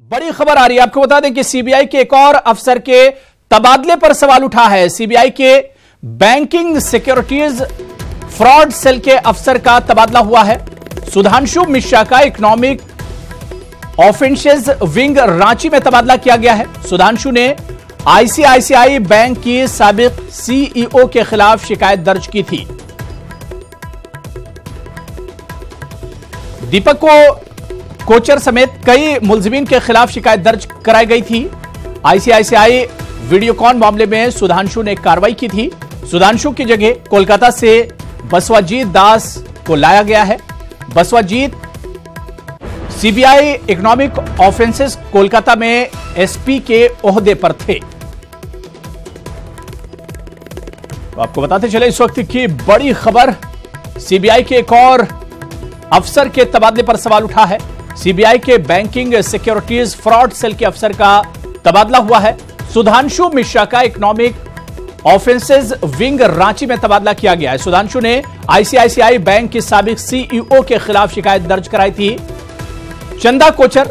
बड़ी खबर आ रही है। आपको बता दें कि सीबीआई के एक और अफसर के तबादले पर सवाल उठा है। सीबीआई के बैंकिंग सिक्योरिटीज फ्रॉड सेल के अफसर का तबादला हुआ है। सुधांशु मिश्रा का इकोनॉमिक ऑफेंसेस विंग रांची में तबादला किया गया है। सुधांशु ने आईसीआईसीआई बैंक की साबिक सीईओ के खिलाफ शिकायत दर्ज की थी। दीपक कोचर समेत कई मुलजिमीन के खिलाफ शिकायत दर्ज कराई गई थी। आईसीआईसीआई वीडियोकॉन मामले में सुधांशु ने कार्रवाई की थी। सुधांशु की जगह कोलकाता से बसवाजीत दास को लाया गया है। बसवाजीत सीबीआई इकोनॉमिक ऑफेंसेस कोलकाता में एसपी के ओहदे पर थे। तो आपको बताते चले इस वक्त की बड़ी खबर, सीबीआई के एक और अफसर के तबादले पर सवाल उठा है। सीबीआई के बैंकिंग सिक्योरिटीज फ्रॉड सेल के अफसर का तबादला हुआ है। सुधांशु मिश्रा का इकोनॉमिक ऑफेंसेस विंग रांची में तबादला किया गया है। सुधांशु ने आईसीआईसीआई बैंक की साबिक सीईओ के खिलाफ शिकायत दर्ज कराई थी। चंदा कोचर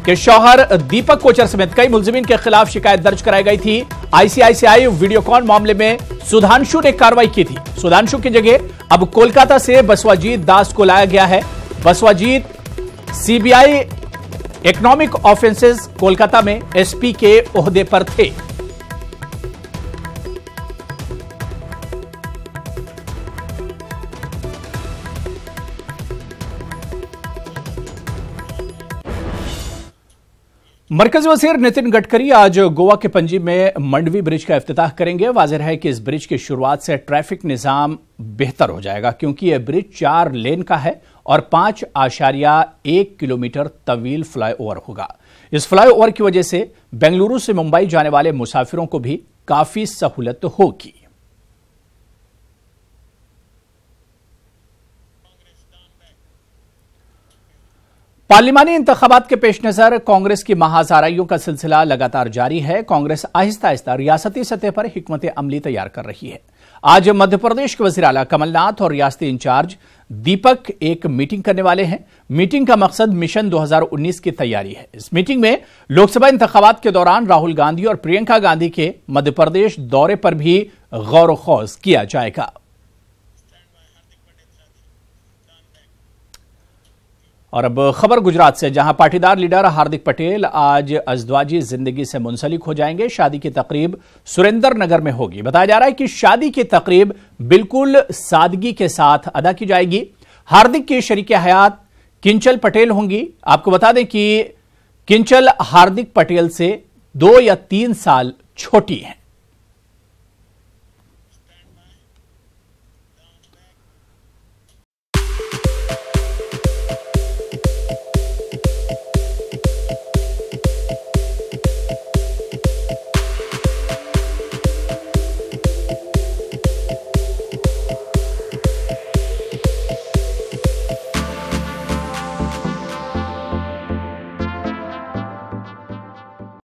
के शौहर दीपक कोचर समेत कई मुलजिमीन के खिलाफ शिकायत दर्ज कराई गई थी। आईसीआईसीआई वीडियोकॉन मामले में सुधांशु ने कार्रवाई की थी। सुधांशु की जगह अब कोलकाता से बसवाजीत दास को लाया गया है। बसवाजीत सीबीआई इकोनॉमिक ऑफेंसेस कोलकाता में एसपी के ओहदे पर थे। मरकजी वज़ीर नितिन गडकरी आज गोवा के पणजी में मंडवी ब्रिज का इफ्तिताह करेंगे। वाज़ेह है कि इस ब्रिज की शुरुआत से ट्रैफिक निज़ाम बेहतर हो जाएगा, क्योंकि यह ब्रिज 4 लेन का है और 5.1 किलोमीटर तवील फ्लाईओवर होगा। इस फ्लाईओवर की वजह से बेंगलुरु से मुंबई जाने वाले मुसाफिरों को भी काफी सहूलत होगी। पार्लिमानी इंतखाबात के पेश नजर कांग्रेस की महाज़ाराइयों का सिलसिला लगातार जारी है। कांग्रेस आहिस्ता आहिस्ता रियासती सतह पर हिकमत अमली तैयार कर रही है। आज मध्य प्रदेश के वज़ीर आला कमलनाथ और रियासती इंचार्ज दीपक एक मीटिंग करने वाले हैं। मीटिंग का मकसद मिशन 2019 की तैयारी है। इस मीटिंग में लोकसभा इंतखाबात के दौरान राहुल गांधी और प्रियंका गांधी के मध्य प्रदेश दौरे पर भी गौर खौज किया जाएगा। और अब खबर गुजरात से, जहां पाटीदार लीडर हार्दिक पटेल आज अज़दवाजी जिंदगी से मुंसलिक हो जाएंगे। शादी की तकरीब सुरेंद्र नगर में होगी। बताया जा रहा है कि शादी की तकरीब बिल्कुल सादगी के साथ अदा की जाएगी। हार्दिक की शरीके हयात किंचल पटेल होंगी। आपको बता दें कि किंचल हार्दिक पटेल से 2 या 3 साल छोटी हैं।